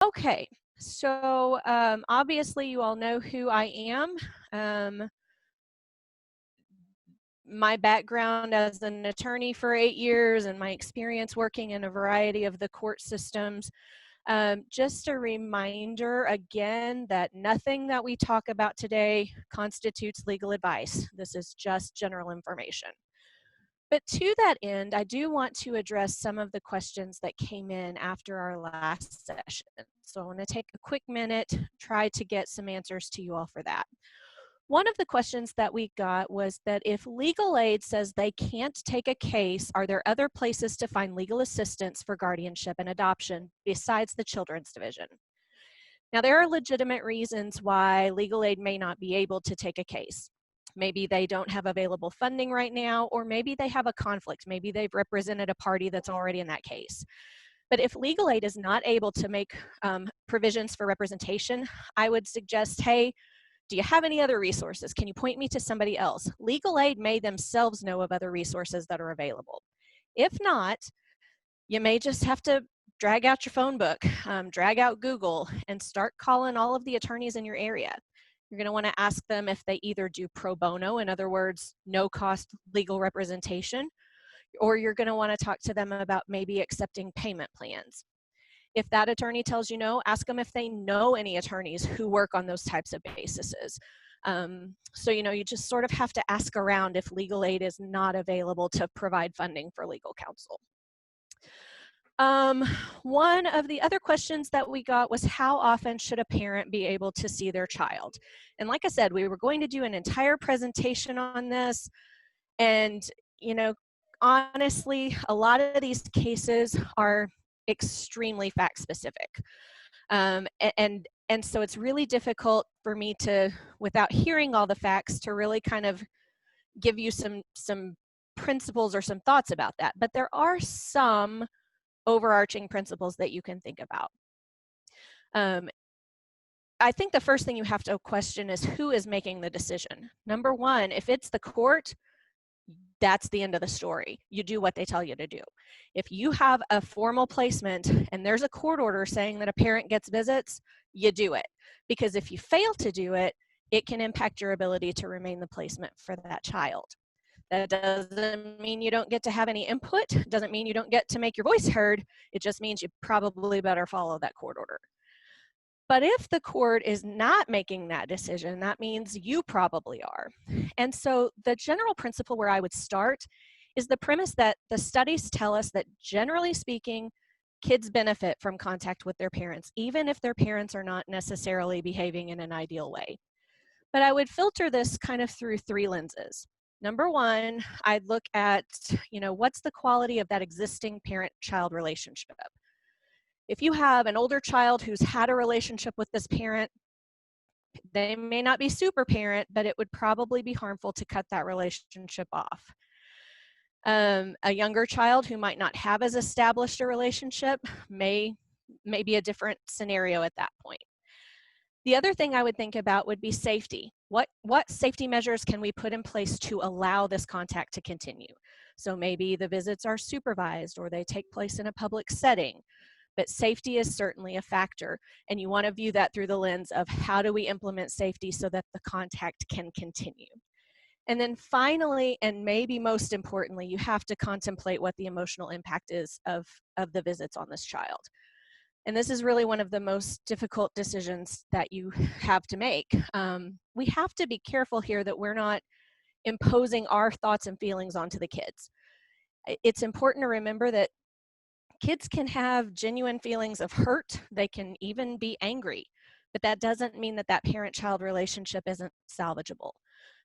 Okay, so obviously you all know who I am. Um, my background as an attorney for 8 years and my experience working in a variety of the court systems. Just a reminder again that nothing that we talk about today constitutes legal advice. This is just general information. But to that end, I do want to address some of the questions that came in after our last session. So I want to take a quick minute, try to get some answers to you all for that. One of the questions that we got was that if legal aid says they can't take a case, are there other places to find legal assistance for guardianship and adoption besides the Children's Division? Now, there are legitimate reasons why legal aid may not be able to take a case. Maybe they don't have available funding right now, or maybe they have a conflict. Maybe they've represented a party that's already in that case. But if legal aid is not able to make provisions for representation, I would suggest, hey, do you have any other resources? Can you point me to somebody else? Legal aid may themselves know of other resources that are available. If not, you may just have to drag out your phone book, drag out Google, and start calling all of the attorneys in your area. You're going to want to ask them if they either do pro bono, in other words, no cost legal representation, or you're going to want to talk to them about maybe accepting payment plans. If that attorney tells you no, ask them if they know any attorneys who work on those types of bases. So, you just sort of have to ask around if legal aid is not available to provide funding for legal counsel. One of the other questions that we got was how often should a parent be able to see their child? And like I said, we were going to do an entire presentation on this. And, honestly, a lot of these cases are extremely fact specific. And so it's really difficult for me to, without hearing all the facts, to really kind of give you some principles or some thoughts about that. But there are some overarching principles that you can think about. I think the first thing you have to question is who is making the decision. Number one, if it's the court, that's the end of the story. You do what they tell you to do. If you have a formal placement and there's a court order saying that a parent gets visits, you do it. Because if you fail to do it, it can impact your ability to remain the placement for that child. That doesn't mean you don't get to have any input, doesn't mean you don't get to make your voice heard, it just means you probably better follow that court order. But if the court is not making that decision, that means you probably are. And so the general principle where I would start is the premise that the studies tell us that generally speaking, kids benefit from contact with their parents, even if their parents are not necessarily behaving in an ideal way. But I would filter this kind of through three lenses. Number one, I'd look at, what's the quality of that existing parent-child relationship? If you have an older child who's had a relationship with this parent, they may not be super parent, but it would probably be harmful to cut that relationship off. A younger child who might not have as established a relationship may be a different scenario at that point. The other thing I would think about would be safety. What safety measures can we put in place to allow this contact to continue? So maybe the visits are supervised or they take place in a public setting, but safety is certainly a factor. And you want to view that through the lens of how do we implement safety so that the contact can continue? And then finally, and maybe most importantly, you have to contemplate what the emotional impact is of the visits on this child. And this is really one of the most difficult decisions that you have to make. We have to be careful here that we're not imposing our thoughts and feelings onto the kids. It's important to remember that kids can have genuine feelings of hurt. They can even be angry, but that doesn't mean that that parent-child relationship isn't salvageable.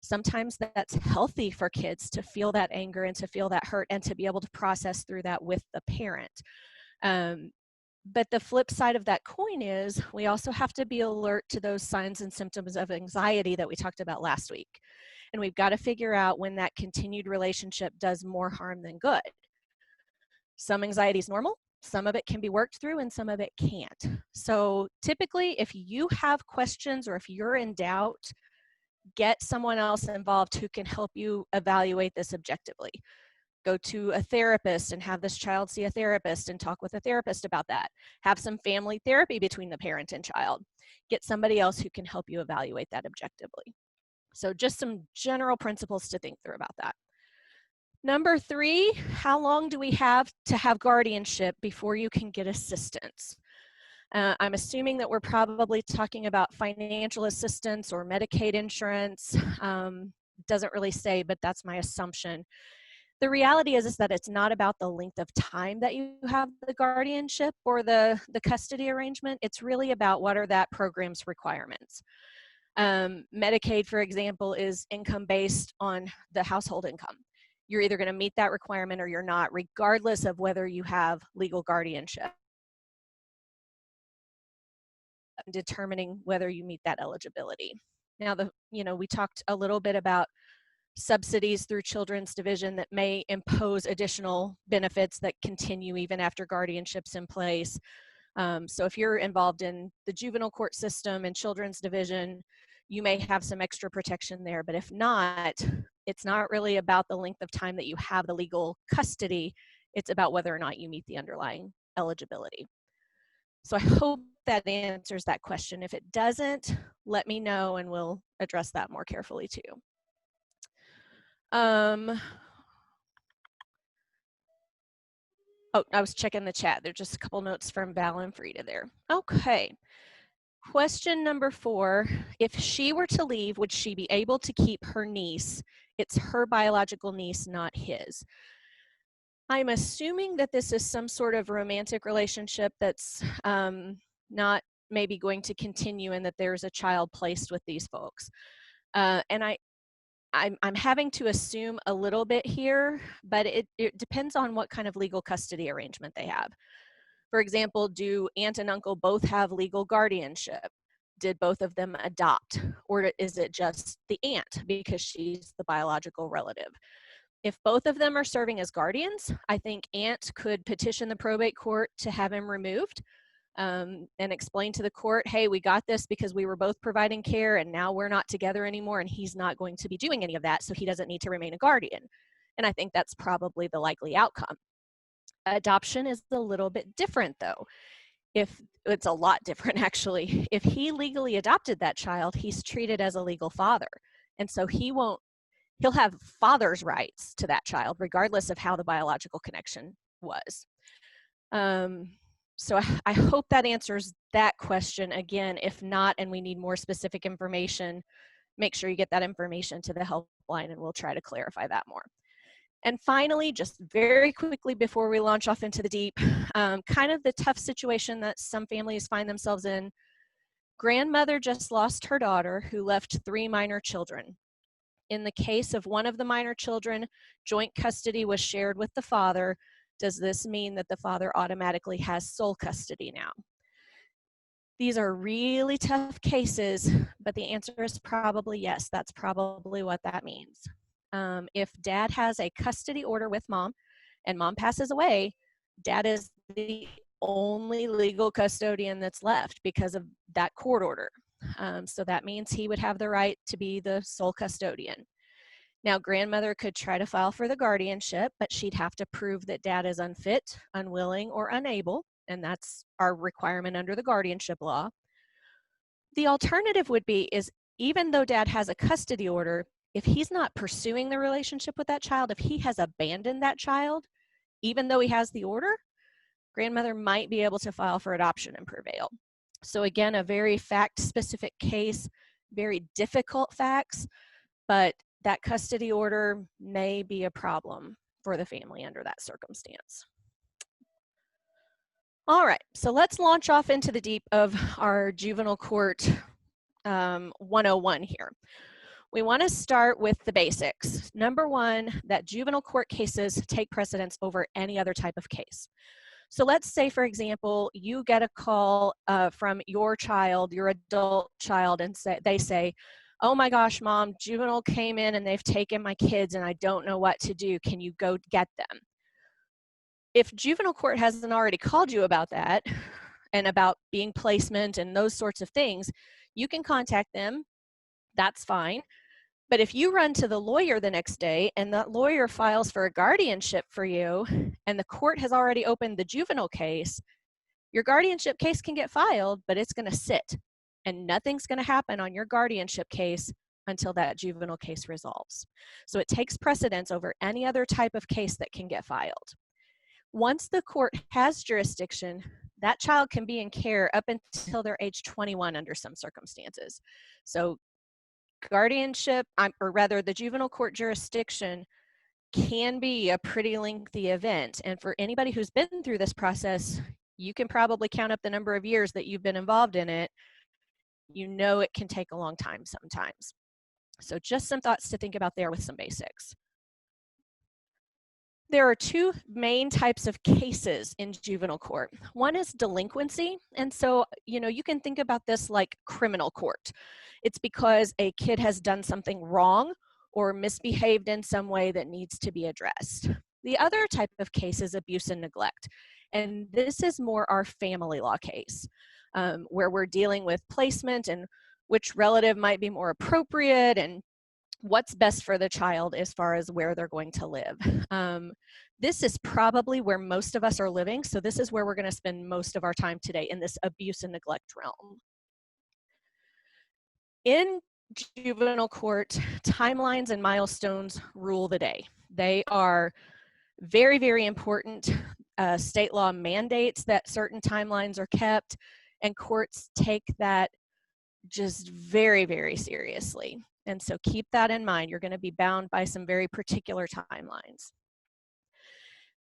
Sometimes that's healthy for kids to feel that anger and to feel that hurt and to be able to process through that with the parent. But the flip side of that coin is we also have to be alert to those signs and symptoms of anxiety that we talked about last week. And we've got to figure out when that continued relationship does more harm than good. Some anxiety is normal, some of it can be worked through, and some of it can't. So typically, if you have questions or if you're in doubt, get someone else involved who can help you evaluate this objectively. Go to a therapist and have this child see a therapist and talk with a therapist about that. Have some family therapy between the parent and child. Get somebody else who can help you evaluate that objectively. So just some general principles to think through about that. Number 3, how long do we have to have guardianship before you can get assistance? I'm assuming that we're probably talking about financial assistance or Medicaid insurance. Doesn't really say, but that's my assumption. The reality is that it's not about the length of time that you have the guardianship or the custody arrangement. It's really about what are that program's requirements. Medicaid, for example, is income based on the household income. You're either going to meet that requirement or you're not, regardless of whether you have legal guardianship. Determining whether you meet that eligibility. Now, we talked a little bit about subsidies through Children's Division that may impose additional benefits that continue even after guardianship's in place. So if you're involved in the juvenile court system and Children's Division, you may have some extra protection there, but if not, it's not really about the length of time that you have the legal custody. It's about whether or not you meet the underlying eligibility. So I hope that answers that question. If it doesn't, let me know and we'll address that more carefully too. Oh, I was checking the chat. There's just a couple notes from Val and Frida there. Okay. Question number 4, if she were to leave, would she be able to keep her niece? It's her biological niece, not his. I'm assuming that this is some sort of romantic relationship that's not maybe going to continue and that there's a child placed with these folks. And I'm having to assume a little bit here, but it depends on what kind of legal custody arrangement they have. For example, do aunt and uncle both have legal guardianship? Did both of them adopt? Or is it just the aunt because she's the biological relative? If both of them are serving as guardians, I think aunt could petition the probate court to have him removed and explain to the court, hey, we got this because we were both providing care and now we're not together anymore and he's not going to be doing any of that, so he doesn't need to remain a guardian. And I think that's probably the likely outcome. Adoption is a little bit different though. If it's a lot different actually. If he legally adopted that child, he's treated as a legal father. And so he'll have father's rights to that child regardless of how the biological connection was. So I hope that answers that question. Again, if not, and we need more specific information, make sure you get that information to the helpline and we'll try to clarify that more. And finally, just very quickly before we launch off into the deep, kind of the tough situation that some families find themselves in. Grandmother just lost her daughter who left 3 minor children. In the case of one of the minor children, joint custody was shared with the father. Does this mean that the father automatically has sole custody now? These are really tough cases, but the answer is probably yes. That's probably what that means. If dad has a custody order with mom and mom passes away, dad is the only legal custodian that's left because of that court order. So that means he would have the right to be the sole custodian. Now, grandmother could try to file for the guardianship, but she'd have to prove that dad is unfit, unwilling, or unable, and that's our requirement under the guardianship law. The alternative would be is even though dad has a custody order, if he's not pursuing the relationship with that child, if he has abandoned that child, even though he has the order, grandmother might be able to file for adoption and prevail. So again, a very fact-specific case, very difficult facts, but that custody order may be a problem for the family under that circumstance. All right, so let's launch off into the deep of our juvenile court 101 here. We want to start with the basics. Number 1, that juvenile court cases take precedence over any other type of case. So let's say, for example, you get a call from your child, your adult child, and they say, oh my gosh, mom, juvenile came in and they've taken my kids and I don't know what to do. Can you go get them? If juvenile court hasn't already called you about that and about being placement and those sorts of things, you can contact them. That's fine. But if you run to the lawyer the next day and that lawyer files for a guardianship for you and the court has already opened the juvenile case, your guardianship case can get filed, but it's going to sit and nothing's going to happen on your guardianship case until that juvenile case resolves. So it takes precedence over any other type of case that can get filed. Once the court has jurisdiction, that child can be in care up until they're age 21 under some circumstances. So guardianship, or rather the juvenile court jurisdiction, can be a pretty lengthy event. And for anybody who's been through this process, you can probably count up the number of years that you've been involved in it. You know it can take a long time sometimes. So just some thoughts to think about there with some basics. There are two main types of cases in juvenile court. One is delinquency. And so, you can think about this like criminal court. It's because a kid has done something wrong or misbehaved in some way that needs to be addressed. The other type of case is abuse and neglect. And this is more our family law case, where we're dealing with placement and which relative might be more appropriate and what's best for the child as far as where they're going to live. This is probably where most of us are living, so this is where we're going to spend most of our time today, in this abuse and neglect realm. In juvenile court, timelines and milestones rule the day. They are very, very important. State law mandates that certain timelines are kept, and courts take that just very, very seriously. And so keep that in mind. You're going to be bound by some very particular timelines.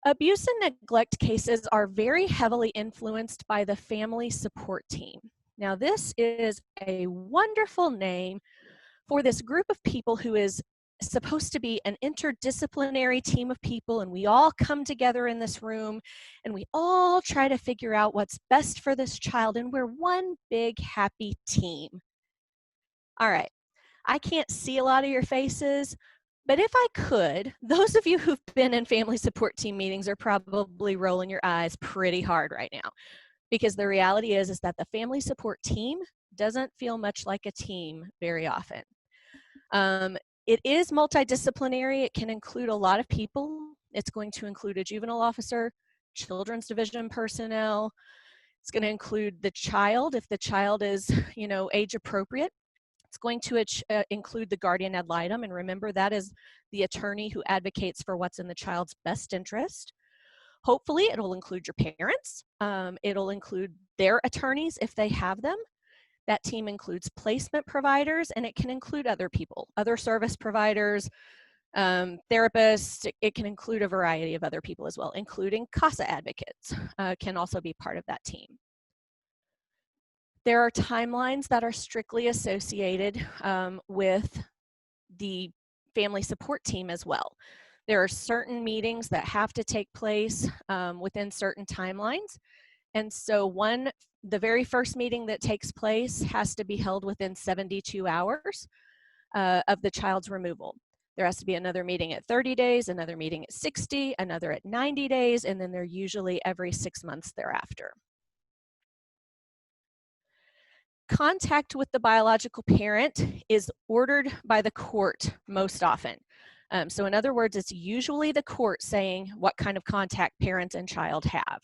Abuse and neglect cases are very heavily influenced by the family support team. Now, this is a wonderful name for this group of people who is supposed to be an interdisciplinary team of people, and we all come together in this room and we all try to figure out what's best for this child, and we're one big happy team. All right, I can't see a lot of your faces, but if I could, those of you who've been in family support team meetings are probably rolling your eyes pretty hard right now, because the reality is that the family support team doesn't feel much like a team very often. It is multidisciplinary. It can include a lot of people. It's going to include a juvenile officer, children's division personnel. It's going to include the child if the child is, age appropriate. It's going to include the guardian ad litem, and remember that is the attorney who advocates for what's in the child's best interest. Hopefully it'll include your parents. It'll include their attorneys if they have them. That team includes placement providers, and it can include other people, other service providers, therapists. It can include a variety of other people as well, including CASA advocates can also be part of that team. There are timelines that are strictly associated with the family support team as well. There are certain meetings that have to take place within certain timelines. And so the very first meeting that takes place has to be held within 72 hours of the child's removal. There has to be another meeting at 30 days, another meeting at 60, another at 90 days, and then they're usually every 6 months thereafter. Contact with the biological parent is ordered by the court most often. So in other words, it's usually the court saying what kind of contact parents and child have.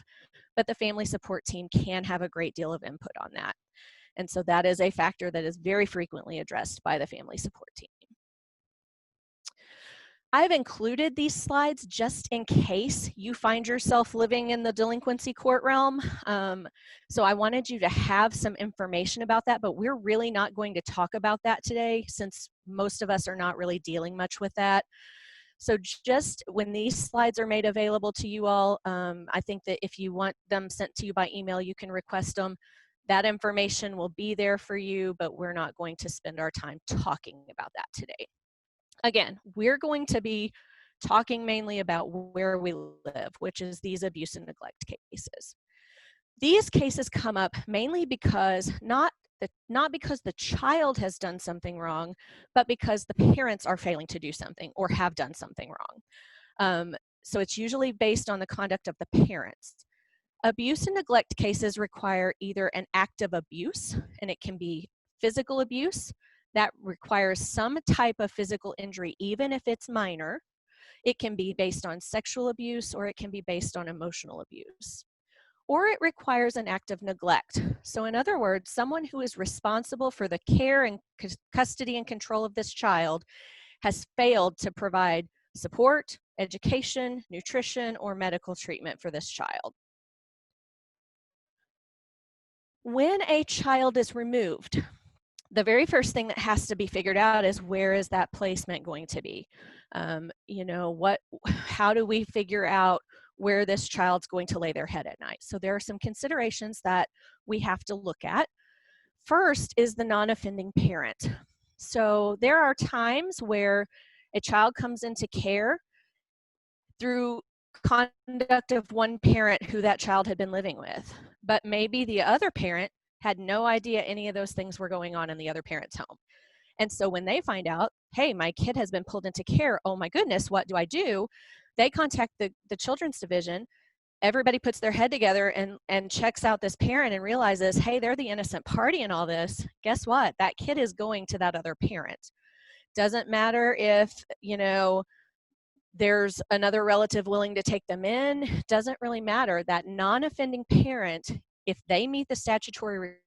But the family support team can have a great deal of input on that. And so that is a factor that is very frequently addressed by the family support team. I've included these slides just in case you find yourself living in the delinquency court realm. So I wanted you to have some information about that, but we're really not going to talk about that today since most of us are not really dealing much with that. So just when these slides are made available to you all, I think that if you want them sent to you by email, you can request them. That information will be there for you, but we're not going to spend our time talking about that today. Again, we're going to be talking mainly about where we live, which is these abuse and neglect cases. These cases come up mainly because not because the child has done something wrong, but because the parents are failing to do something or have done something wrong. So it's usually based on the conduct of the parents. Abuse and neglect cases require either an act of abuse, and it can be physical abuse, that requires some type of physical injury, even if it's minor. It can be based on sexual abuse, or it can be based on emotional abuse. Or it requires an act of neglect. So in other words, someone who is responsible for the care and custody and control of this child has failed to provide support, education, nutrition, or medical treatment for this child. When a child is removed, the very first thing that has to be figured out is, where is that placement going to be? How do we figure out where this child's going to lay their head at night? So there are some considerations that we have to look at. First is the non-offending parent. So there are times where a child comes into care through conduct of one parent who that child had been living with, but maybe the other parent had no idea any of those things were going on in the other parent's home. And so when they find out, hey, my kid has been pulled into care, oh my goodness, what do I do? They contact the children's division. Everybody puts their head together and checks out this parent and realizes, hey, they're the innocent party in all this. Guess what? That kid is going to that other parent. Doesn't matter if, there's another relative willing to take them in. Doesn't really matter. That non-offending parent, if they meet the statutory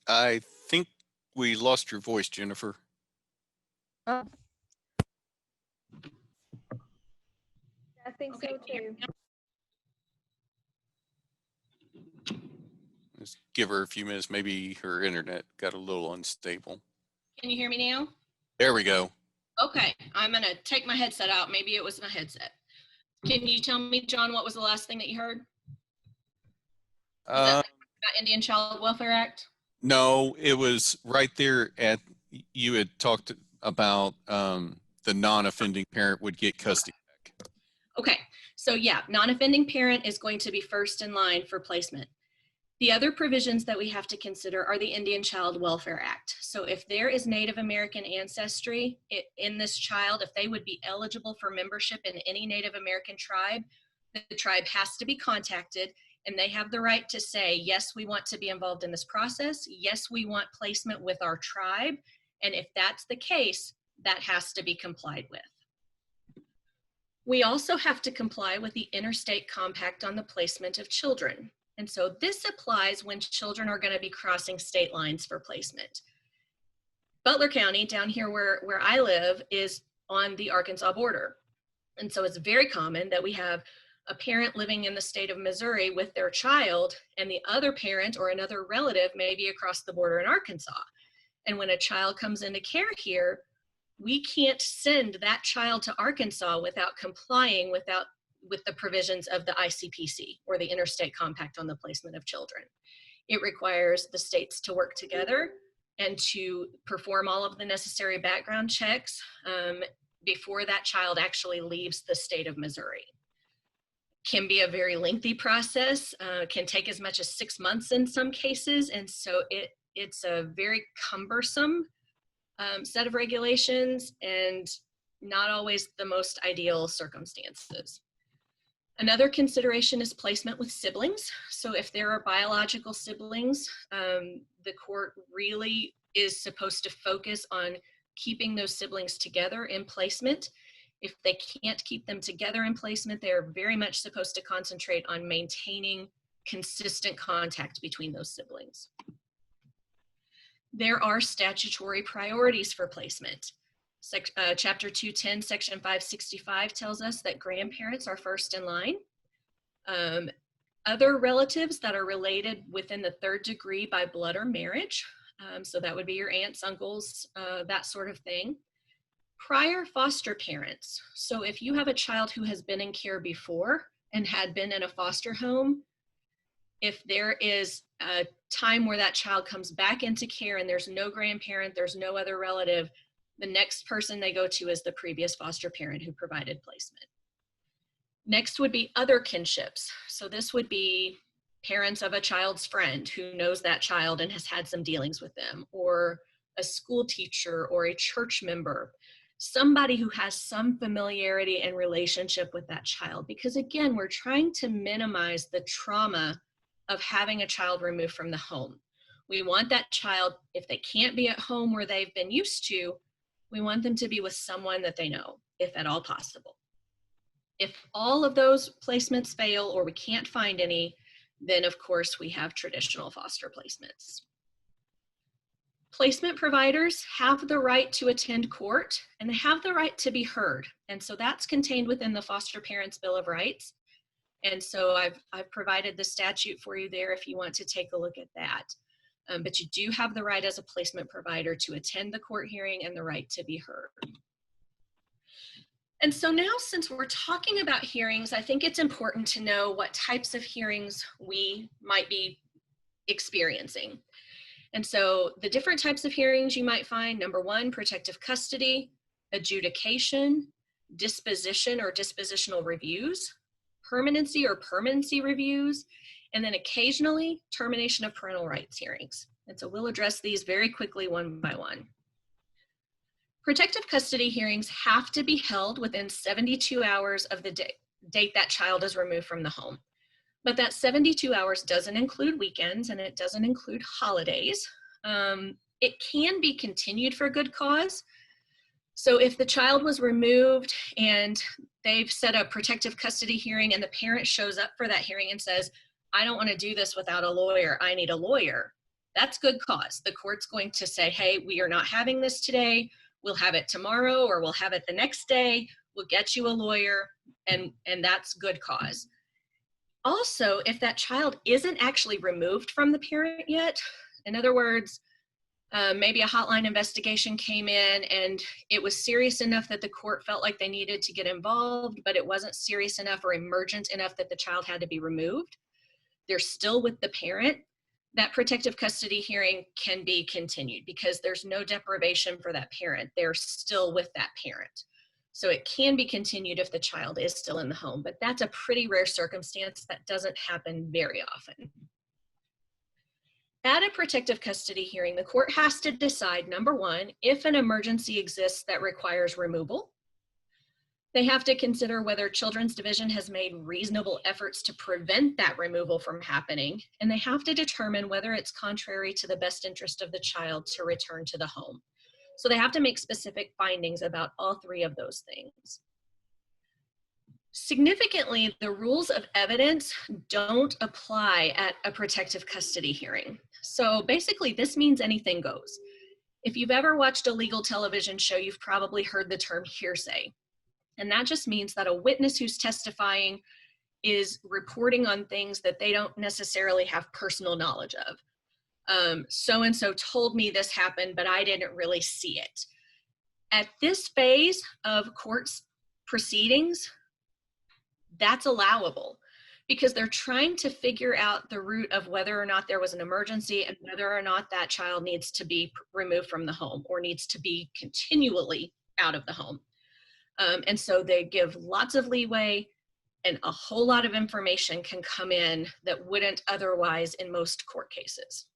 I think we lost your voice, Jennifer. I think so too. Let's give her a few minutes. Maybe her internet got a little unstable. Can you hear me now? There we go. Okay, I'm going to take my headset out. Maybe it was my headset. Can you tell me, John, what was the last thing that you heard? About Indian Child Welfare Act? No, it was right there at, you had talked about the non-offending parent would get custody back. Okay, so yeah, non-offending parent is going to be first in line for placement. The other provisions that we have to consider are the Indian Child Welfare Act. So if there is Native American ancestry in this child, if they would be eligible for membership in any Native American tribe, the tribe has to be contacted, and they have the right to say, yes, we want to be involved in this process. Yes, we want placement with our tribe. And if that's the case, that has to be complied with. We also have to comply with the Interstate Compact on the Placement of Children. And so this applies when children are going to be crossing state lines for placement. Butler County, down here where I live, is on the Arkansas border. And so it's very common that we have a parent living in the state of Missouri with their child, and the other parent or another relative may be across the border in Arkansas. And when a child comes into care here, we can't send that child to Arkansas without complying with the provisions of the ICPC, or the Interstate Compact on the Placement of Children. It requires the states to work together and to perform all of the necessary background checks before that child actually leaves the state of Missouri. Can be a very lengthy process, can take as much as 6 months in some cases, and so it's a very cumbersome set of regulations and not always the most ideal circumstances. Another consideration is placement with siblings. So if there are biological siblings, the court really is supposed to focus on keeping those siblings together in placement. If they can't keep them together in placement, they're very much supposed to concentrate on maintaining consistent contact between those siblings. There are statutory priorities for placement. Chapter 210, Section 565 tells us that grandparents are first in line. Other relatives that are related within the third degree by blood or marriage, so that would be your aunts, uncles, that sort of thing. Prior foster parents. So if you have a child who has been in care before and had been in a foster home, if there is a time where that child comes back into care and there's no grandparent, there's no other relative, the next person they go to is the previous foster parent who provided placement. Next would be other kinships. So this would be parents of a child's friend who knows that child and has had some dealings with them, or a school teacher or a church member. somebody who has some familiarity and relationship with that child. Because again, we're trying to minimize the trauma of having a child removed from the home. We want that child, if they can't be at home where they've been used to, we want them to be with someone that they know, if at all possible. If all of those placements fail or we can't find any, then of course we have traditional foster placements. Placement providers have the right to attend court and they have the right to be heard. And so that's contained within the Foster Parents Bill of Rights. And so I've provided the statute for you there if you want to take a look at that. But you do have the right as a placement provider to attend the court hearing and the right to be heard. And so now, since we're talking about hearings, I think it's important to know what types of hearings we might be experiencing. And so the different types of hearings you might find: number one, protective custody, adjudication, disposition or dispositional reviews, permanency or permanency reviews, and then occasionally termination of parental rights hearings. And so we'll address these very quickly one by one. Protective custody hearings have to be held within 72 hours of the date that child is removed from the home. But that 72 hours doesn't include weekends and it doesn't include holidays. It can be continued for good cause. So if the child was removed and they've set a protective custody hearing and the parent shows up for that hearing and says, I don't want to do this without a lawyer, I need a lawyer, that's good cause. The court's going to say, hey, we are not having this today. We'll have it tomorrow or we'll have it the next day. We'll get you a lawyer, and that's good cause. Also, if that child isn't actually removed from the parent yet, in other words, maybe a hotline investigation came in and it was serious enough that the court felt like they needed to get involved, but it wasn't serious enough or emergent enough that the child had to be removed, they're still with the parent, that protective custody hearing can be continued because there's no deprivation for that parent. They're still with that parent. So it can be continued if the child is still in the home, but that's a pretty rare circumstance that doesn't happen very often. At a protective custody hearing, the court has to decide, number one, if an emergency exists that requires removal. They have to consider whether Children's Division has made reasonable efforts to prevent that removal from happening, and they have to determine whether it's contrary to the best interest of the child to return to the home. So they have to make specific findings about all three of those things. Significantly, the rules of evidence don't apply at a protective custody hearing. So basically, this means anything goes. If you've ever watched a legal television show, you've probably heard the term hearsay. And that just means that a witness who's testifying is reporting on things that they don't necessarily have personal knowledge of. So-and-so told me this happened, but I didn't really see it. At this phase of court's proceedings, that's allowable because they're trying to figure out the root of whether or not there was an emergency and whether or not that child needs to be removed from the home or needs to be continually out of the home. And so they give lots of leeway, and a whole lot of information can come in that wouldn't otherwise in most court cases.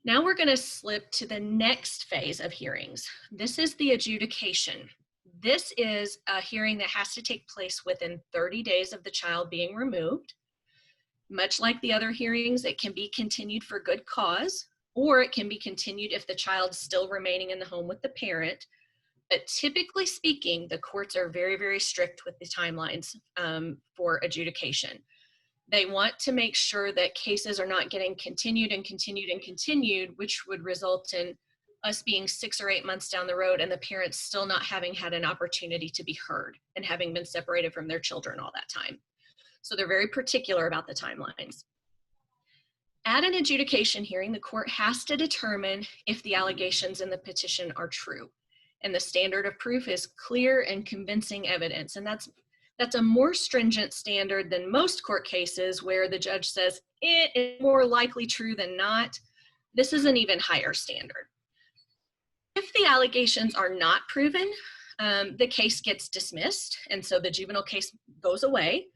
Now we're going to slip to the next phase of hearings. This is the adjudication. This is a hearing that has to take place within 30 days of the child being removed. Much like the other hearings, it can be continued for good cause, or it can be continued if the child's still remaining in the home with the parent. But typically speaking, the courts are very, very strict with the timelines for adjudication. They want to make sure that cases are not getting continued and continued and continued, which would result in us being 6 or 8 months down the road and the parents still not having had an opportunity to be heard and having been separated from their children all that time. So they're very particular about the timelines. At an adjudication hearing, the court has to determine if the allegations in the petition are true. And the standard of proof is clear and convincing evidence. And that's a more stringent standard than most court cases where the judge says it is more likely true than not. This is an even higher standard. If the allegations are not proven, the case gets dismissed, and so the juvenile case goes away.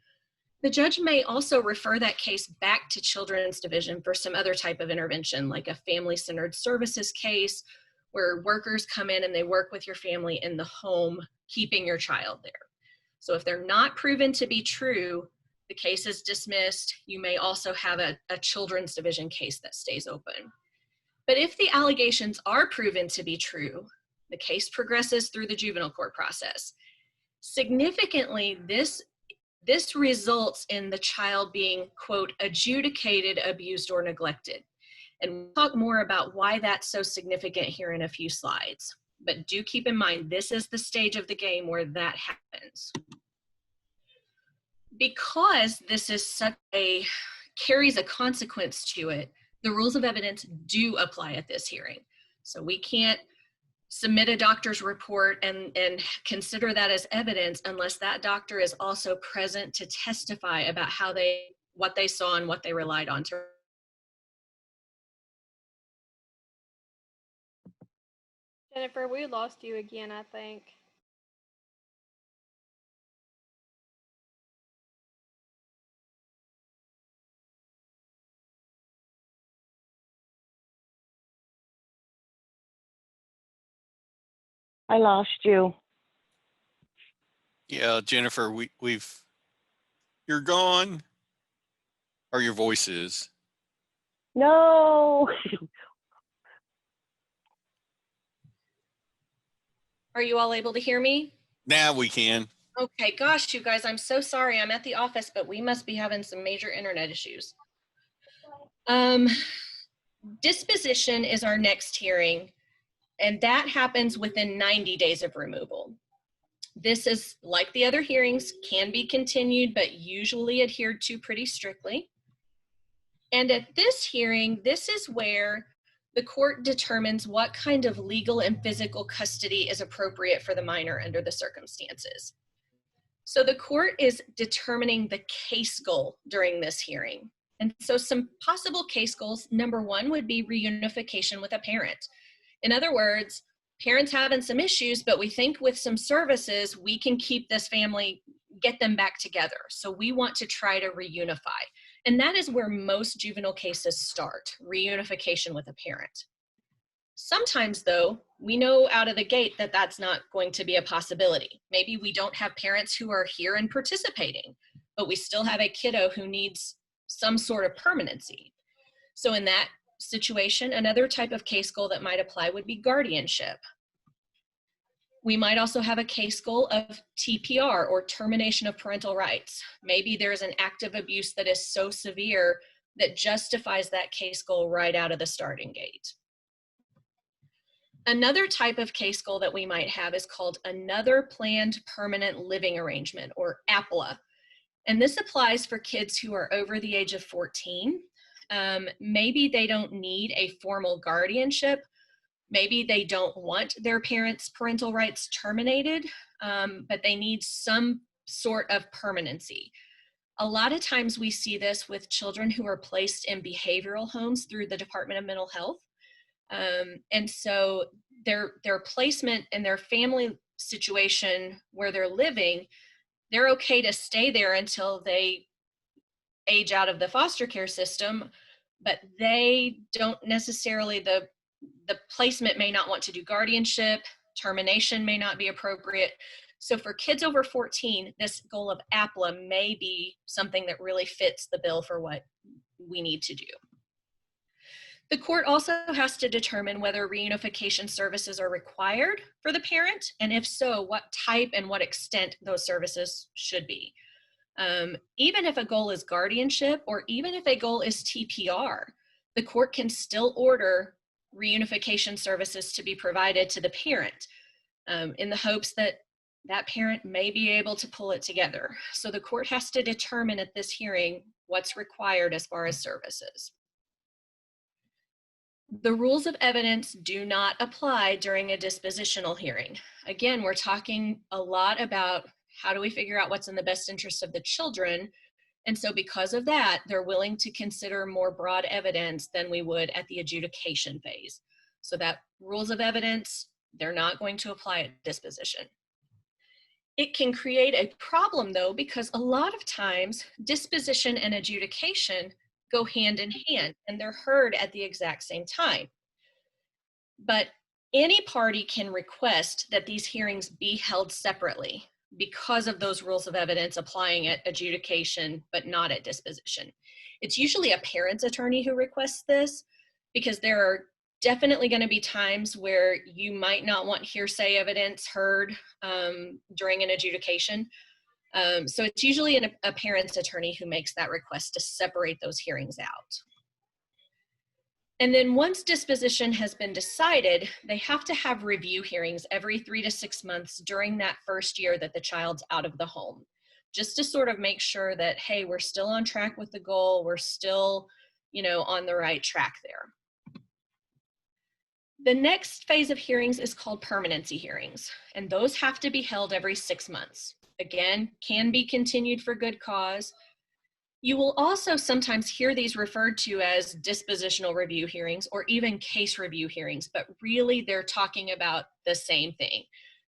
The judge may also refer that case back to Children's Division for some other type of intervention, like a family-centered services case, where workers come in and they work with your family in the home, keeping your child there. So if they're not proven to be true, the case is dismissed. You may also have a children's division case that stays open. But if the allegations are proven to be true, the case progresses through the juvenile court process. Significantly, this results in the child being, quote, adjudicated, abused, or neglected. And we'll talk more about why that's so significant here in a few slides. But do keep in mind, this is the stage of the game where that happens. Because this is carries a consequence to it, the rules of evidence do apply at this hearing. So we can't submit a doctor's report and consider that as evidence unless that doctor is also present to testify about what they saw and what they relied on to. Jennifer, we lost you again, I think. I lost you. Yeah, Jennifer, you're gone, or your voice is. No. Are you all able to hear me? Now we can. Okay, gosh, you guys, I'm so sorry. I'm at the office, but we must be having some major internet issues. Disposition is our next hearing, and that happens within 90 days of removal. This is, like the other hearings, can be continued, but usually adhered to pretty strictly. And at this hearing, this is where the court determines what kind of legal and physical custody is appropriate for the minor under the circumstances. So the court is determining the case goal during this hearing. And so some possible case goals, number one would be reunification with a parent. In other words, parents having some issues, but we think with some services, we can keep this family, get them back together. So we want to try to reunify. And that is where most juvenile cases start, reunification with a parent. Sometimes though, we know out of the gate that that's not going to be a possibility. Maybe we don't have parents who are here and participating, but we still have a kiddo who needs some sort of permanency. So in that situation, another type of case goal that might apply would be guardianship. We might also have a case goal of TPR, or termination of parental rights. Maybe there's an act of abuse that is so severe that justifies that case goal right out of the starting gate. Another type of case goal that we might have is called another planned permanent living arrangement, or APLA. And this applies for kids who are over the age of 14. Maybe they don't need a formal guardianship. Maybe they don't want their parents' parental rights terminated, but they need some sort of permanency. A lot of times we see this with children who are placed in behavioral homes through the Department of Mental Health. And so their placement and their family situation where they're living, they're okay to stay there until they age out of the foster care system, but they don't necessarily, the placement may not want to do guardianship, termination may not be appropriate. So for kids over 14, this goal of APLA may be something that really fits the bill for what we need to do. The court also has to determine whether reunification services are required for the parent, and if so, what type and what extent those services should be. Even if a goal is guardianship, or even if a goal is TPR, the court can still order reunification services to be provided to the parent in the hopes that that parent may be able to pull it together. So the court has to determine at this hearing what's required as far as services. The rules of evidence do not apply during a dispositional hearing. Again, we're talking a lot about how do we figure out what's in the best interest of the children. And so because of that, they're willing to consider more broad evidence than we would at the adjudication phase. So that rules of evidence, they're not going to apply at disposition. It can create a problem though, because a lot of times disposition and adjudication go hand in hand and they're heard at the exact same time. But Any party can request that these hearings be held separately because of those rules of evidence applying at adjudication, but not at disposition. It's usually a parent's attorney who requests this because there are definitely going to be times where you might not want hearsay evidence heard during an adjudication. So it's usually a parent's attorney who makes that request to separate those hearings out. And then once disposition has been decided, they have to have review hearings every 3 to 6 months during that first year that the child's out of the home, just to sort of make sure that, hey, we're still on track with the goal, we're still, on the right track there. The next phase of hearings is called permanency hearings, and those have to be held every 6 months. Again, can be continued for good cause. You will also sometimes hear these referred to as dispositional review hearings or even case review hearings, but really they're talking about the same thing.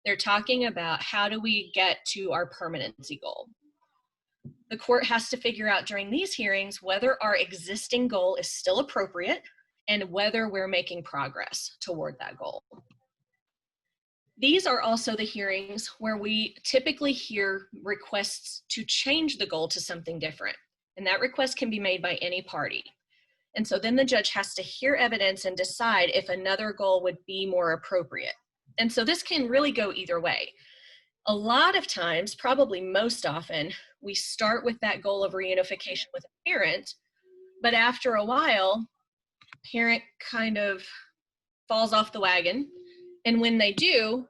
They're talking about how do we get to our permanency goal. The court has to figure out during these hearings whether our existing goal is still appropriate and whether we're making progress toward that goal. These are also the hearings where we typically hear requests to change the goal to something different. And that request can be made by any party. And so then the judge has to hear evidence and decide if another goal would be more appropriate. And so this can really go either way. A lot of times, probably most often, we start with that goal of reunification with a parent, but after a while, parent kind of falls off the wagon. And when they do,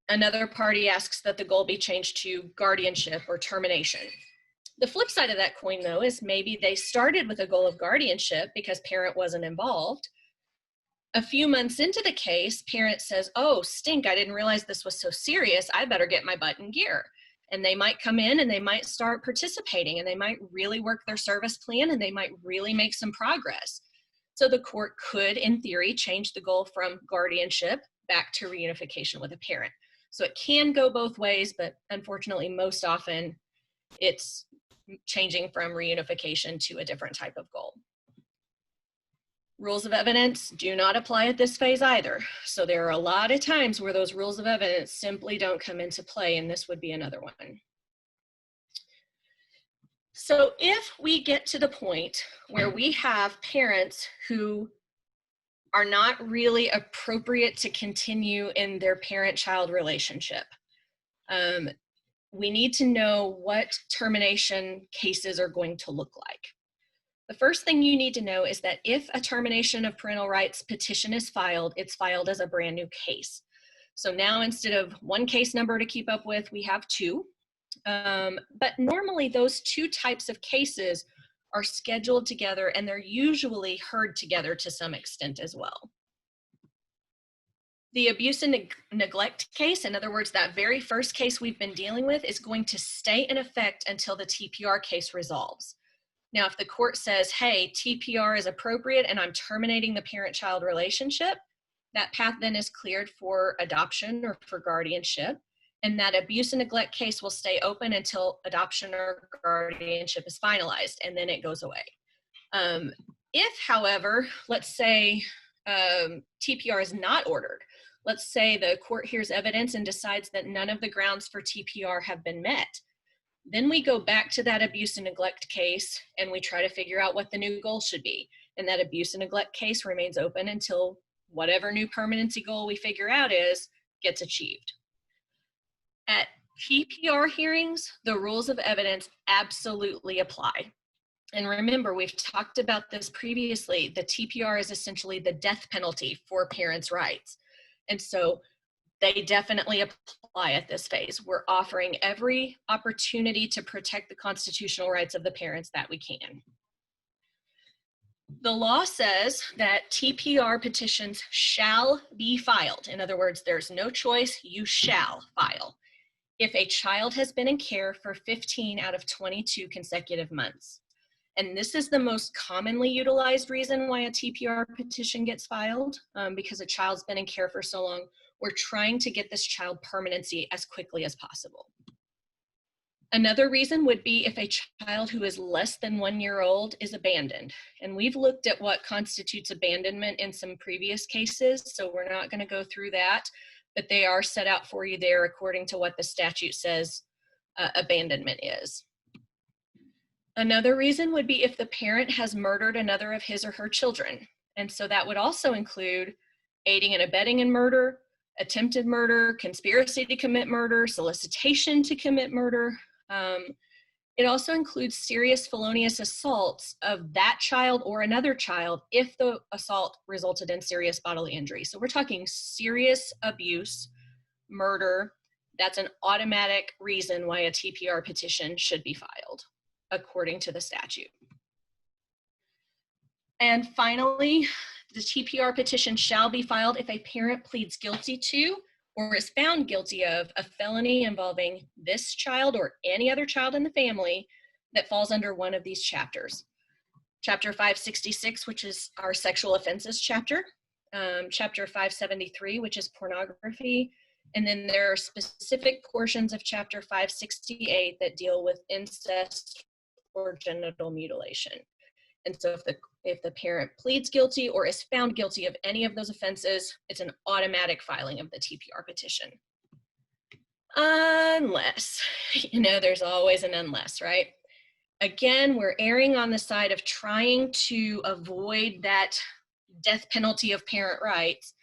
another party asks that the goal be changed to guardianship or termination. The flip side of that coin, though, is maybe they started with a goal of guardianship because parent wasn't involved. A few months into the case, parent says, oh, stink, I didn't realize this was so serious. I better get my butt in gear. And they might come in and they might start participating and they might really work their service plan and they might really make some progress. So the court could, in theory, change the goal from guardianship back to reunification with a parent. So it can go both ways, but unfortunately, most often it's changing from reunification to a different type of goal. Rules of evidence do not apply at this phase either. So there are a lot of times where those rules of evidence simply don't come into play, and this would be another one. So if we get to the point where we have parents who are not really appropriate to continue in their parent-child relationship, we need to know what termination cases are going to look like. The first thing you need to know is that if a termination of parental rights petition is filed, it's filed as a brand new case. So now instead of one case number to keep up with, we have two. But normally those two types of cases are scheduled together and they're usually heard together to some extent as well. The abuse and neglect case, in other words, that very first case we've been dealing with, is going to stay in effect until the TPR case resolves. Now, if the court says, hey, TPR is appropriate and I'm terminating the parent-child relationship, that path then is cleared for adoption or for guardianship, and that abuse and neglect case will stay open until adoption or guardianship is finalized, and then it goes away. If, however, let's say TPR is not ordered, let's say the court hears evidence and decides that none of the grounds for TPR have been met, then we go back to that abuse and neglect case and we try to figure out what the new goal should be. And that abuse and neglect case remains open until whatever new permanency goal we figure out gets achieved. At TPR hearings, the rules of evidence absolutely apply. And remember, we've talked about this previously. The TPR is essentially the death penalty for parents' rights. And so they definitely apply at this phase. We're offering every opportunity to protect the constitutional rights of the parents that we can. The law says that TPR petitions shall be filed. In other words, there's no choice, you shall file if a child has been in care for 15 out of 22 consecutive months. And this is the most commonly utilized reason why a TPR petition gets filed, because a child's been in care for so long. We're trying to get this child permanency as quickly as possible. Another reason would be if a child who is less than 1 year old is abandoned. And we've looked at what constitutes abandonment in some previous cases, so we're not going to go through that, but they are set out for you there according to what the statute says abandonment is. Another reason would be if the parent has murdered another of his or her children. And so that would also include aiding and abetting in murder, attempted murder, conspiracy to commit murder, solicitation to commit murder. It also includes serious felonious assaults of that child or another child if the assault resulted in serious bodily injury. So we're talking serious abuse, murder. That's an automatic reason why a TPR petition should be filed, according to the statute. And finally, the TPR petition shall be filed if a parent pleads guilty to or is found guilty of a felony involving this child or any other child in the family that falls under one of these chapters. Chapter 566, which is our sexual offenses chapter, Chapter 573, which is pornography, and then there are specific portions of Chapter 568 that deal with incest or genital mutilation. And so if the parent pleads guilty or is found guilty of any of those offenses, it's an automatic filing of the TPR petition. Unless, there's always an unless, right? Again, we're erring on the side of trying to avoid that death penalty of parent rights.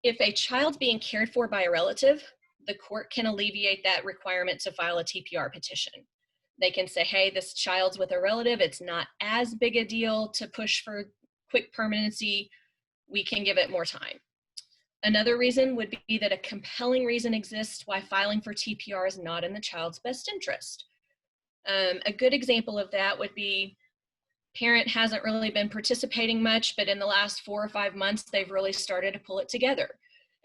If a child's being cared for by a relative, the court can alleviate that requirement to file a TPR petition. They can say, hey, this child's with a relative. It's not as big a deal to push for quick permanency. We can give it more time. Another reason would be that a compelling reason exists why filing for TPR is not in the child's best interest. A good example of that would be parent hasn't really been participating much, but in the last 4 or 5 months, they've really started to pull it together.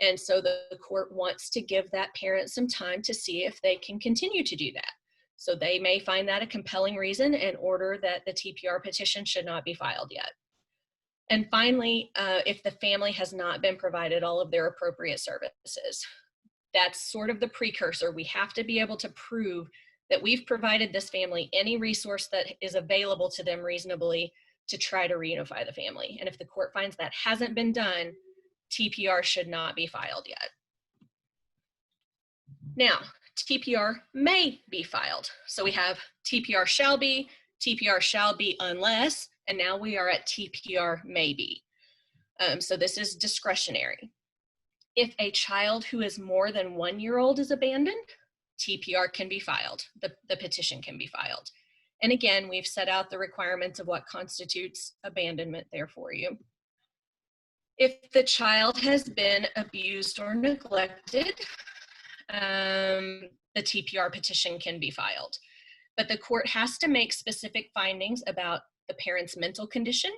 And so the court wants to give that parent some time to see if they can continue to do that. So they may find that a compelling reason and order that the TPR petition should not be filed yet. And finally, if the family has not been provided all of their appropriate services, that's sort of the precursor. We have to be able to prove that we've provided this family any resource that is available to them reasonably to try to reunify the family. And if the court finds that hasn't been done, TPR should not be filed yet. Now, TPR may be filed. So we have TPR shall be unless, and now we are at TPR may be. So this is discretionary. If a child who is more than 1 year old is abandoned, TPR can be filed, the petition can be filed. And again, we've set out the requirements of what constitutes abandonment there for you. If the child has been abused or neglected, the TPR petition can be filed. But the court has to make specific findings about the parent's mental condition.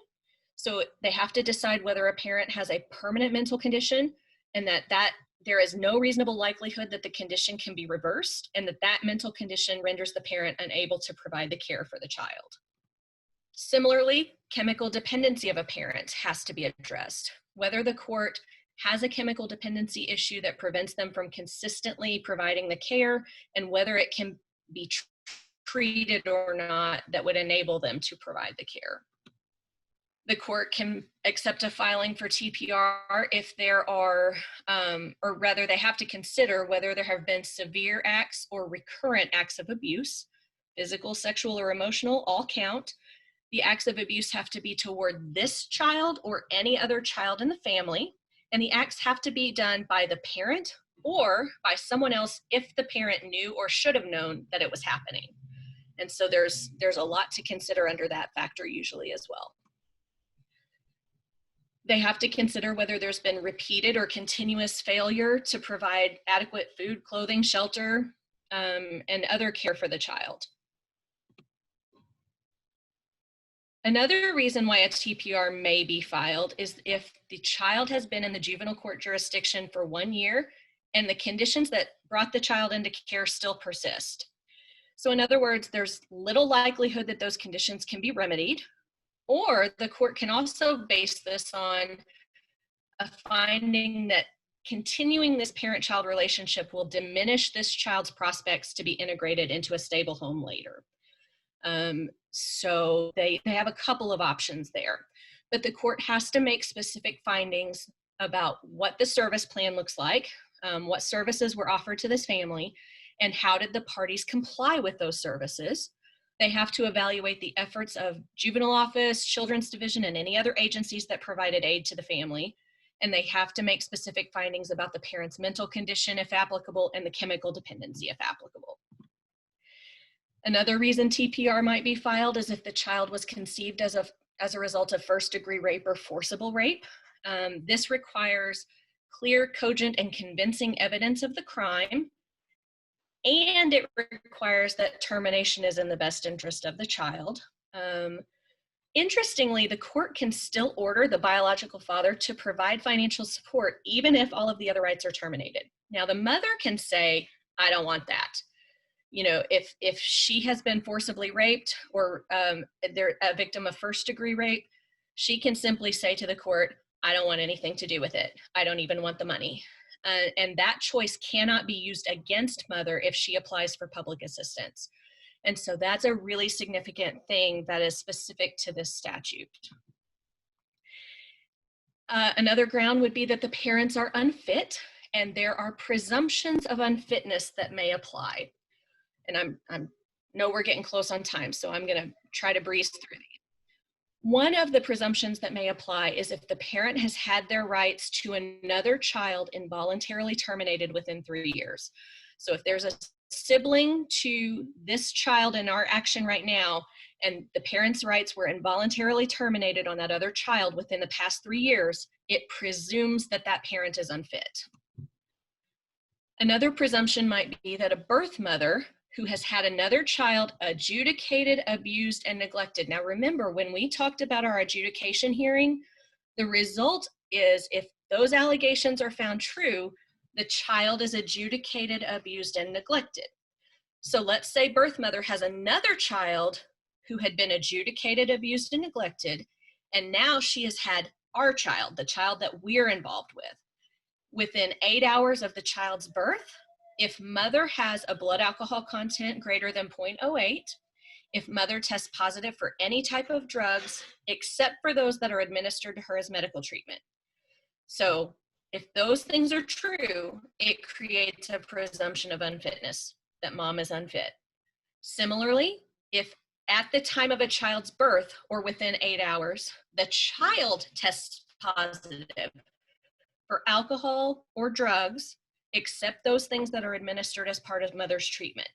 So they have to decide whether a parent has a permanent mental condition and that there is no reasonable likelihood that the condition can be reversed and that mental condition renders the parent unable to provide the care for the child. Similarly, chemical dependency of a parent has to be addressed. Whether the court has a chemical dependency issue that prevents them from consistently providing the care and whether it can be treated or not that would enable them to provide the care. The court can accept a filing for TPR if there are, or rather they have to consider whether there have been severe acts or recurrent acts of abuse, physical, sexual, or emotional, all count. The acts of abuse have to be toward this child or any other child in the family, and the acts have to be done by the parent or by someone else if the parent knew or should have known that it was happening. And so there's a lot to consider under that factor usually as well. They have to consider whether there's been repeated or continuous failure to provide adequate food, clothing, shelter, and other care for the child. Another reason why a TPR may be filed is if the child has been in the juvenile court jurisdiction for 1 year and the conditions that brought the child into care still persist. So in other words, there's little likelihood that those conditions can be remedied, or the court can also base this on a finding that continuing this parent-child relationship will diminish this child's prospects to be integrated into a stable home later. So they have a couple of options there, but the court has to make specific findings about what the service plan looks like, what services were offered to this family, and how did the parties comply with those services. They have to evaluate the efforts of juvenile office, children's division, and any other agencies that provided aid to the family. And they have to make specific findings about the parent's mental condition, if applicable, and the chemical dependency, if applicable. Another reason TPR might be filed is if the child was conceived as a result of first-degree rape or forcible rape. This requires clear, cogent, and convincing evidence of the crime, and it requires that termination is in the best interest of the child. Interestingly, the court can still order the biological father to provide financial support even if all of the other rights are terminated. Now, the mother can say, I don't want that. You know, if she has been forcibly raped or they're a victim of first-degree rape, she can simply say to the court, I don't want anything to do with it. I don't even want the money. And that choice cannot be used against mother if she applies for public assistance. And so that's a really significant thing that is specific to this statute. Another ground would be that the parents are unfit, and there are presumptions of unfitness that may apply. And I know we're getting close on time, so I'm gonna try to breeze through these. One of the presumptions that may apply is if the parent has had their rights to another child involuntarily terminated within 3 years. So if there's a sibling to this child in our action right now, and the parent's rights were involuntarily terminated on that other child within the past 3 years, it presumes that that parent is unfit. Another presumption might be that a birth mother who has had another child adjudicated, abused, and neglected. Now remember, when we talked about our adjudication hearing, the result is if those allegations are found true, the child is adjudicated, abused, and neglected. So let's say birth mother has another child who had been adjudicated, abused, and neglected, and now she has had our child, the child that we're involved with. Within 8 hours of the child's birth, if mother has a blood alcohol content greater than 0.08, if mother tests positive for any type of drugs, except for those that are administered to her as medical treatment. So if those things are true, it creates a presumption of unfitness, that mom is unfit. Similarly, if at the time of a child's birth or within 8 hours, the child tests positive for alcohol or drugs, except those things that are administered as part of mother's treatment.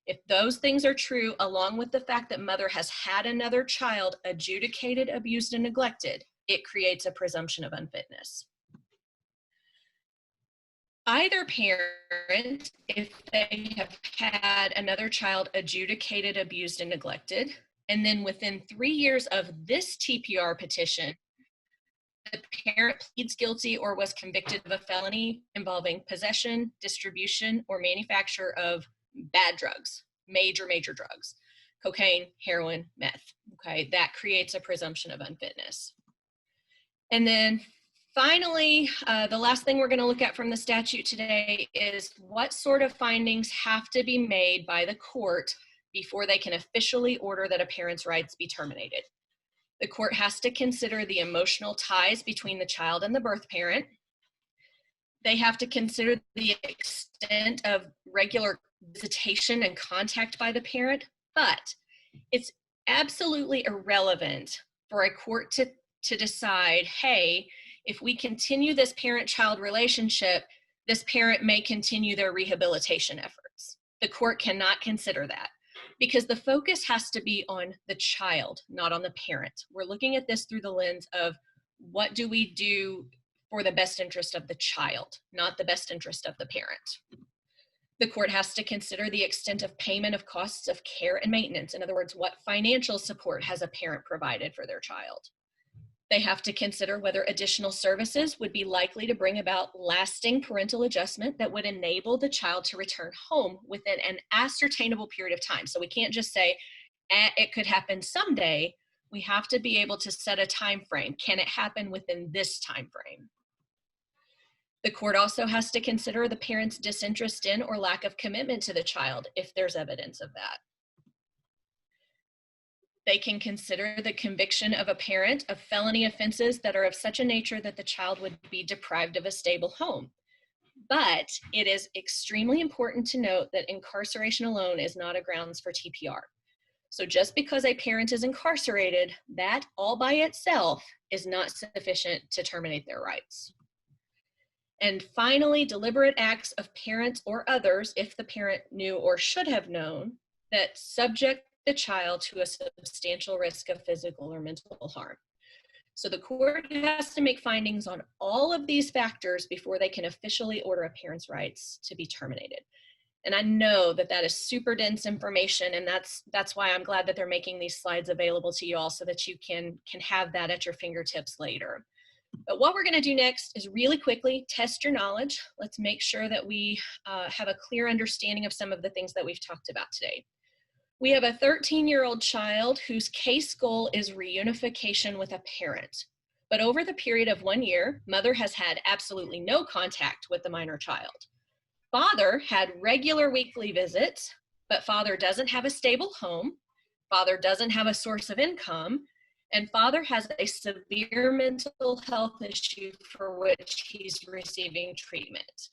If those things are true, along with the fact that mother has had another child adjudicated, abused, and neglected, it creates a presumption of unfitness. Either parent, if they have had another child adjudicated, abused, and neglected, and then within 3 years of this TPR petition, the parent pleads guilty or was convicted of a felony involving possession, distribution, or manufacture of bad drugs, major drugs, cocaine, heroin, meth, okay? That creates a presumption of unfitness. And then finally, the last thing we're gonna look at from the statute today is what sort of findings have to be made by the court before they can officially order that a parent's rights be terminated. The court has to consider the emotional ties between the child and the birth parent. They have to consider the extent of regular visitation and contact by the parent, but it's absolutely irrelevant for a court to decide, hey, if we continue this parent-child relationship, this parent may continue their rehabilitation efforts. The court cannot consider that, because the focus has to be on the child, not on the parent. We're looking at this through the lens of what do we do for the best interest of the child, not the best interest of the parent. The court has to consider the extent of payment of costs of care and maintenance. In other words, what financial support has a parent provided for their child? They have to consider whether additional services would be likely to bring about lasting parental adjustment that would enable the child to return home within an ascertainable period of time. So we can't just say, it could happen someday. We have to be able to set a time frame. Can it happen within this time frame? The court also has to consider the parent's disinterest in or lack of commitment to the child if there's evidence of that. They can consider the conviction of a parent of felony offenses that are of such a nature that the child would be deprived of a stable home. But it is extremely important to note that incarceration alone is not a grounds for TPR. So just because a parent is incarcerated, that all by itself is not sufficient to terminate their rights. And finally, deliberate acts of parents or others, if the parent knew or should have known, that subject the child to a substantial risk of physical or mental harm. So the court has to make findings on all of these factors before they can officially order a parent's rights to be terminated. And I know that that is super dense information, and that's why I'm glad that they're making these slides available to you all so that you can have that at your fingertips later. But what we're going to do next is really quickly test your knowledge. Let's make sure that we have a clear understanding of some of the things that we've talked about today. We have a 13-year-old child whose case goal is reunification with a parent. But over the period of 1 year, mother has had absolutely no contact with the minor child. Father had regular weekly visits, but father doesn't have a stable home. Father doesn't have a source of income. And father has a severe mental health issue for which he's receiving treatment.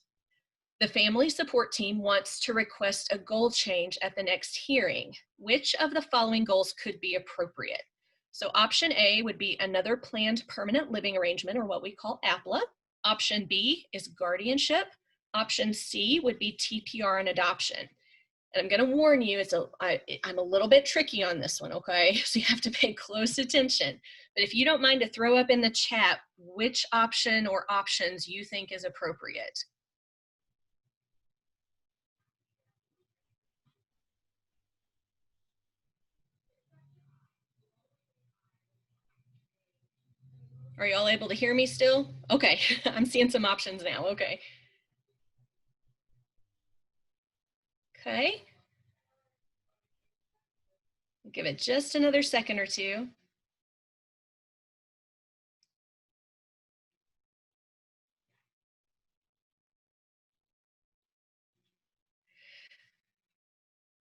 The family support team wants to request a goal change at the next hearing. Which of the following goals could be appropriate? So option A would be another planned permanent living arrangement, or what we call APLA. Option B is guardianship. Option C would be TPR and adoption. And I'm going to warn you, I'm a little bit tricky on this one, okay? So you have to pay close attention. But if you don't mind to throw up in the chat which option or options you think is appropriate. Are y'all able to hear me still? Okay, I'm seeing some options now, okay. Okay. Give it just another second or two.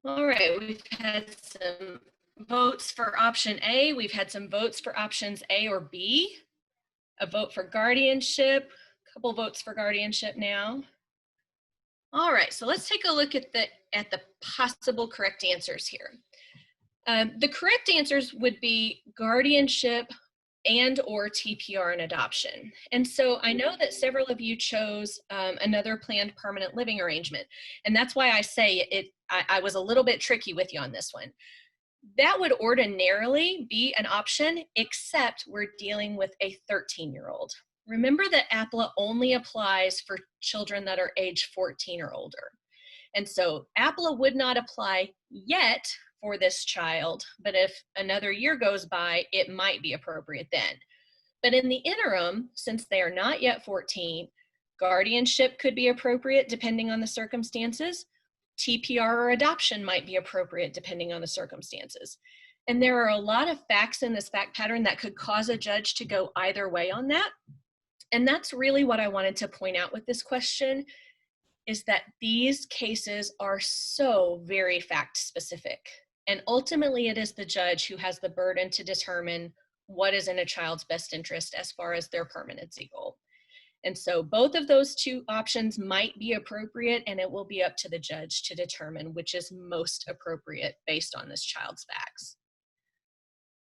All right, we've had some votes for option A. We've had some votes for options A or B. A vote for guardianship, a couple votes for guardianship now. All right, so let's take a look at the possible correct answers here. The correct answers would be guardianship and or TPR and adoption. And so I know that several of you chose another planned permanent living arrangement. And that's why I say I was a little bit tricky with you on this one. That would ordinarily be an option, except we're dealing with a 13-year-old. Remember that APLA only applies for children that are age 14 or older. And so APLA would not apply yet for this child, but if another year goes by, it might be appropriate then. But in the interim, since they are not yet 14, guardianship could be appropriate depending on the circumstances. TPR or adoption might be appropriate depending on the circumstances. And there are a lot of facts in this fact pattern that could cause a judge to go either way on that. And that's really what I wanted to point out with this question, is that these cases are so very fact specific. And ultimately it is the judge who has the burden to determine what is in a child's best interest as far as their permanency goal. And so both of those two options might be appropriate, and it will be up to the judge to determine which is most appropriate based on this child's facts.